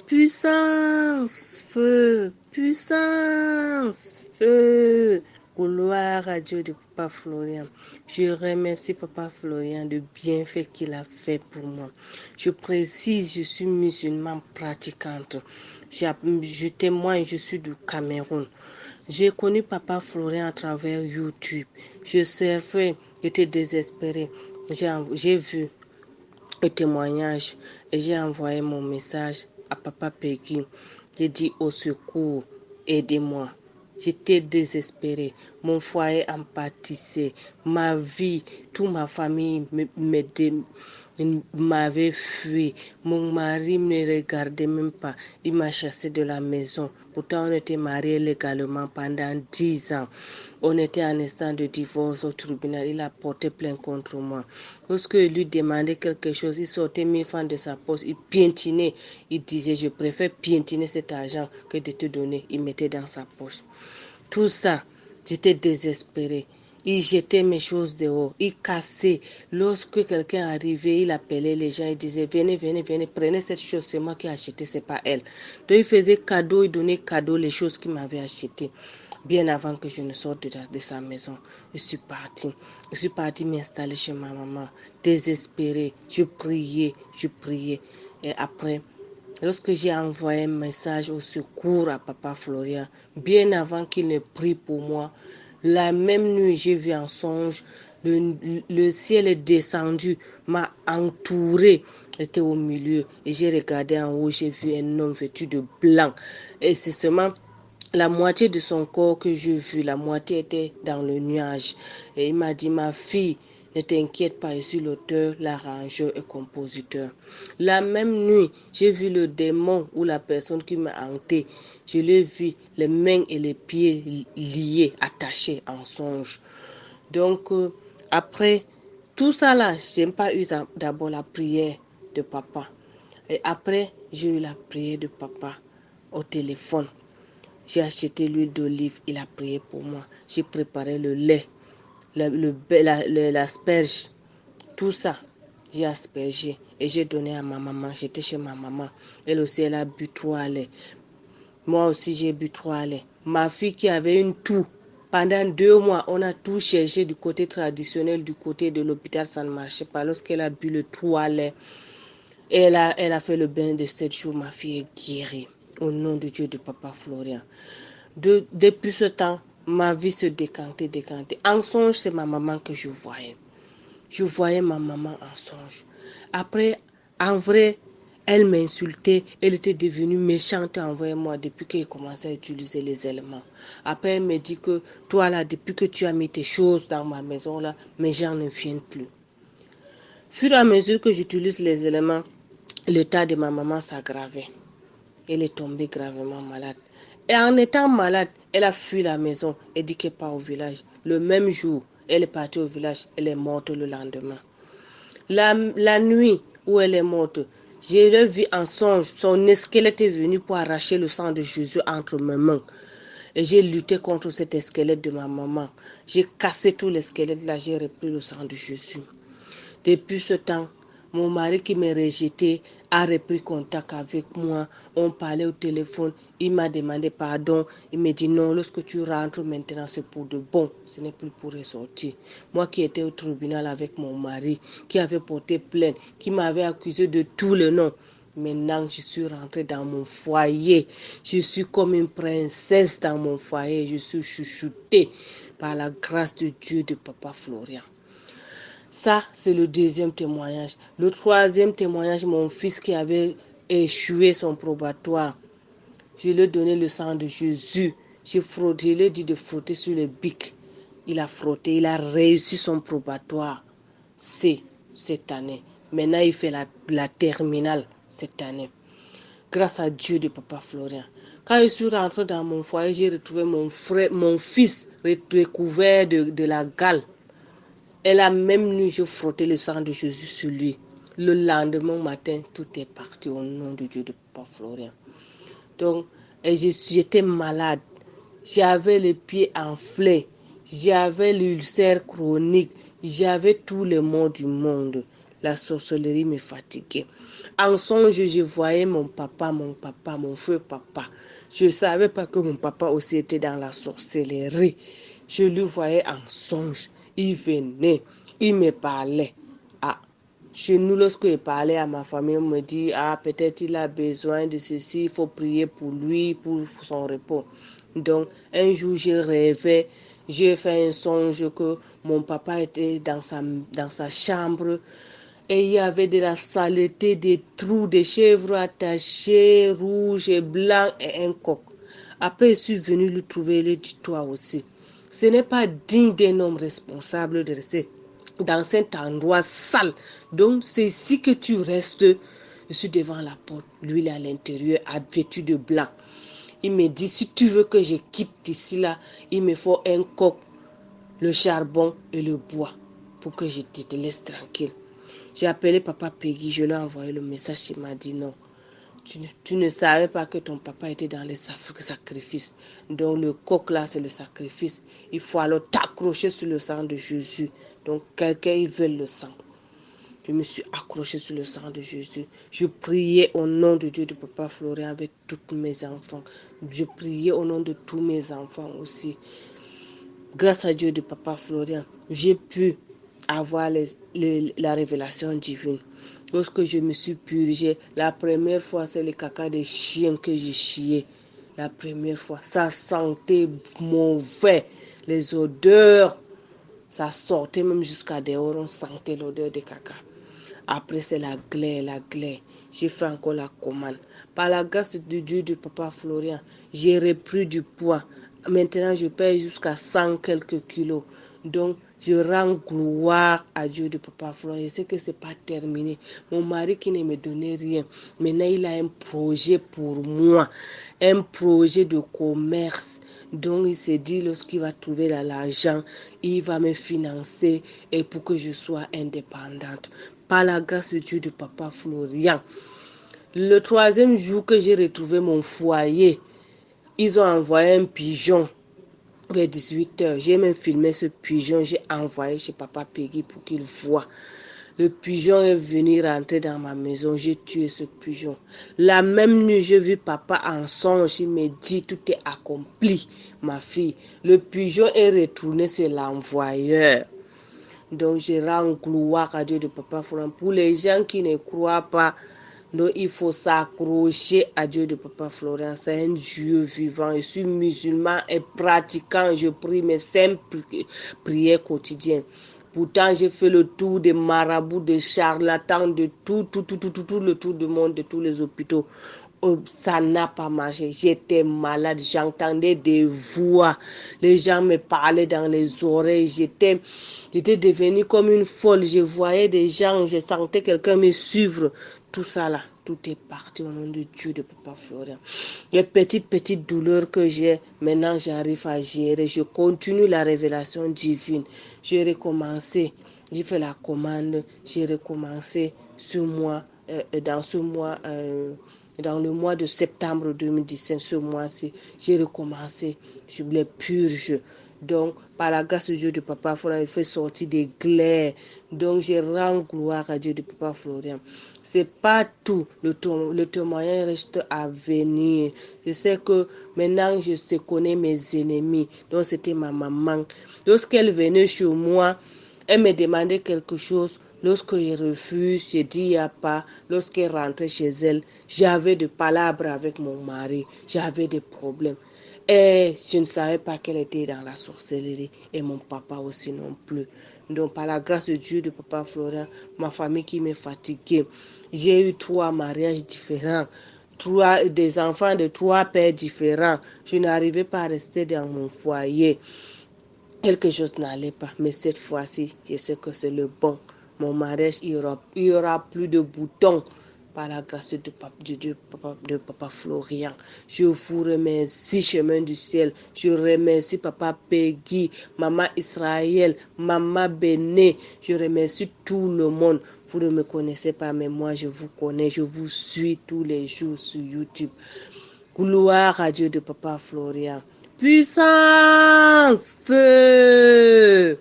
Puissance, feu, puissance, feu. Gloire à Dieu de Papa Florian. Je remercie Papa Florian de bienfaits qu'il a fait pour moi. Je précise, je suis musulmane pratiquante. Je témoigne, je suis du Cameroun. J'ai connu Papa Florian à travers YouTube. Je servais, j'étais désespérée. J'ai vu le témoignage et j'ai envoyé mon message à Papa Peggy. J'ai dit au secours, aidez-moi. J'étais désespérée. Mon foyer en pâtissait. Ma vie, toute ma famille m'avait fui. Mon mari ne me regardait même pas. Il m'a chassé de la maison. Pourtant, on était mariés légalement pendant 10 ans. On était en instant de divorce au tribunal. Il a porté plainte contre moi. Lorsque je lui demandais quelque chose, il sortait 1 000 francs de sa poche. Il piétinait. Il disait, je préfère piétiner cet argent que de te donner. Il mettait dans sa poche. Tout ça, j'étais désespérée. Il jetait mes choses dehors, il cassait. Lorsque quelqu'un arrivait, il appelait les gens, il disait, venez, venez, venez, prenez cette chose, c'est moi qui ai acheté, c'est pas elle. Donc il faisait cadeau, il donnait cadeau les choses qu'il m'avait achetées. Bien avant que je ne sorte de sa maison, je suis partie. Je suis partie m'installer chez ma maman, désespérée. Je priais, je priais. Et après, lorsque j'ai envoyé un message au secours à Papa Florian, bien avant qu'il ne prie pour moi, la même nuit, j'ai vu un songe, le ciel est descendu, m'a entouré, j'étais au milieu et j'ai regardé en haut, j'ai vu un homme vêtu de blanc. Et c'est seulement la moitié de son corps que j'ai vu, la moitié était dans le nuage. Et il m'a dit, ma fille, ne t'inquiète pas, je suis l'auteur, l'arrangeur et compositeur. La même nuit, j'ai vu le démon ou la personne qui m'a hanté. Je l'ai vu, les mains et les pieds liés, attachés en songe. Donc, après tout ça là, je n'ai pas eu d'abord la prière de papa. Et après, j'ai eu la prière de papa au téléphone. J'ai acheté l'huile d'olive, il a prié pour moi. J'ai préparé le lait, l'asperge, tout ça. J'ai aspergé et j'ai donné à ma maman. J'étais chez ma maman. Elle aussi, elle a bu 3 laits. Moi aussi, j'ai bu 3 laits. Ma fille qui avait une toux, pendant 2 mois, on a tout cherché du côté traditionnel, du côté de l'hôpital, ça ne marchait pas. Lorsqu'elle a bu le 3 laits, elle a fait le bain de 7 jours. Ma fille est guérie. Au nom de Dieu, de Papa Florian. Depuis ce temps, ma vie se décantait, décantait. En songe, c'est ma maman que je voyais. Je voyais ma maman en songe. Après, en vrai, elle m'insultait. Elle était devenue méchante envers moi depuis qu'elle commençait à utiliser les éléments. Après, elle me dit que toi là, depuis que tu as mis tes choses dans ma maison là, mes gens ne viennent plus. Fur et à mesure que j'utilise les éléments, l'état de ma maman s'aggravait. Elle est tombée gravement malade. Et en étant malade, elle a fui la maison et dit qu'elle part au village. Le même jour, elle est partie au village. Elle est morte le lendemain. La nuit où elle est morte, je l'ai vue en songe. Son squelette est venu pour arracher le sang de Jésus entre mes mains. Et j'ai lutté contre cet squelette de ma maman. J'ai cassé tous les squelettes là, j'ai repris le sang de Jésus. Depuis ce temps, mon mari qui me rejetait a repris contact avec moi. On parlait au téléphone. Il m'a demandé pardon. Il me dit non, lorsque tu rentres maintenant, c'est pour de bon. Ce n'est plus pour ressortir. Moi qui étais au tribunal avec mon mari, qui avait porté plainte, qui m'avait accusé de tous les noms. Maintenant, je suis rentrée dans mon foyer. Je suis comme une princesse dans mon foyer. Je suis chouchoutée par la grâce de Dieu de Papa Florian. Ça, c'est le deuxième témoignage. Le troisième témoignage, mon fils qui avait échoué son probatoire. Je lui ai donné le sang de Jésus. Je lui ai dit de frotter sur le bic. Il a frotté, il a réussi son probatoire. C'est cette année. Maintenant, il fait la terminale cette année. Grâce à Dieu de Papa Florian. Quand je suis rentrée dans mon foyer, j'ai retrouvé mon fils recouvert de la gale. Et la même nuit, je frottais le sang de Jésus sur lui. Le lendemain matin, tout est parti au nom de Dieu de Papa Florian. Donc, j'étais malade. J'avais les pieds enflés. J'avais l'ulcère chronique. J'avais tous les maux du monde. La sorcellerie me fatiguait. En songe, je voyais mon papa, mon feu papa. Je ne savais pas que mon papa aussi était dans la sorcellerie. Je le voyais en songe. Il venait, il me parlait. Ah, chez nous, lorsque je parlais à ma famille, on me dit, ah, peut-être il a besoin de ceci, il faut prier pour lui, pour son repos. Donc, un jour, j'ai fait un songe que mon papa était dans sa chambre et il y avait de la saleté, des trous, des chèvres attachées, rouges et blancs et un coq. Après, je suis venue le trouver, il dit toi aussi. Ce n'est pas digne d'un homme responsable de rester dans cet endroit sale. Donc, c'est ici que tu restes. Je suis devant la porte, lui il est à l'intérieur, vêtu de blanc. Il me dit, si tu veux que je quitte ici, là, il me faut un coq, le charbon et le bois pour que je te laisse tranquille. J'ai appelé papa Peggy, je lui ai envoyé le message, il m'a dit non. Tu ne savais pas que ton papa était dans les sacrifices. Donc le coq là, c'est le sacrifice. Il faut alors t'accrocher sur le sang de Jésus. Donc quelqu'un, il veut le sang. Je me suis accrochée sur le sang de Jésus. Je priais au nom de Dieu de papa Florian avec tous mes enfants. Je priais au nom de tous mes enfants aussi. Grâce à Dieu de papa Florian, j'ai pu avoir la révélation divine. Lorsque je me suis purgée, la première fois, c'est le caca de chien que j'ai chié. La première fois, ça sentait mauvais. Les odeurs, ça sortait même jusqu'à dehors, on sentait l'odeur de caca. Après, c'est la glaire. J'ai fait encore la commande. Par la grâce de Dieu de papa Florian, j'ai repris du poids. Maintenant, je paye jusqu'à 100 quelques kilos. Donc, je rends gloire à Dieu de papa Florian. Je sais que ce n'est pas terminé. Mon mari qui ne me donnait rien, maintenant, il a un projet pour moi. Un projet de commerce. Donc, il s'est dit, lorsqu'il va trouver l'argent, il va me financer et pour que je sois indépendante. Par la grâce de Dieu de papa Florian. Le troisième jour que j'ai retrouvé mon foyer, ils ont envoyé un pigeon vers 18h. J'ai même filmé ce pigeon, j'ai envoyé chez papa Peggy pour qu'il voie. Le pigeon est venu rentrer dans ma maison, j'ai tué ce pigeon. La même nuit, j'ai vu papa en songe, il me dit tout est accompli, ma fille. Le pigeon est retourné chez l'envoyeur. Donc, je rends gloire à Dieu de papa Florian. Pour les gens qui ne croient pas, donc il faut s'accrocher à Dieu de papa Florian. C'est un Dieu vivant. Je suis musulman et pratiquant. Je prie mes simples prières quotidiennes. Pourtant, j'ai fait le tour des marabouts, des charlatans, de tout le tour du monde, de tous les hôpitaux. Ça n'a pas marché. J'étais malade. J'entendais des voix. Les gens me parlaient dans les oreilles. J'étais devenue comme une folle. Je voyais des gens. Je sentais quelqu'un me suivre. Tout ça là, tout est parti au nom de Dieu de papa Florian. Les petites douleurs que j'ai, maintenant j'arrive à gérer. Je continue la révélation divine. J'ai recommencé. J'ai fait la commande. J'ai recommencé ce mois, dans le mois de septembre 2017, ce mois-ci, j'ai recommencé. Je les purge. Donc, par la grâce de Dieu de papa Florian, il fait sortir des glaires. Donc, je rends gloire à Dieu de papa Florian. C'est pas tout. Le témoignage reste à venir. Je sais que maintenant, je connais mes ennemis. Donc, c'était ma maman. Lorsqu'elle venait chez moi, elle me demandait quelque chose. Lorsque je refuse, je dis il n'y a pas. Lorsqu'elle rentrait chez elle, j'avais des palabres avec mon mari. J'avais des problèmes. Et je ne savais pas qu'elle était dans la sorcellerie. Et mon papa aussi non plus. Donc par la grâce de Dieu de papa Florian, ma famille qui m'est fatiguée. J'ai eu 3 mariages différents. Des enfants de 3 pères différents. Je n'arrivais pas à rester dans mon foyer. Quelque chose n'allait pas, mais cette fois-ci, je sais que c'est le bon. Mon mariage, il y aura plus de boutons par la grâce de Dieu, de papa Florian. Je vous remercie, chemin du ciel. Je remercie papa Peggy, maman Israël, maman Béné. Je remercie tout le monde. Vous ne me connaissez pas, mais moi, je vous connais. Je vous suis tous les jours sur YouTube. Gloire à Dieu de papa Florian. Puissance, feu.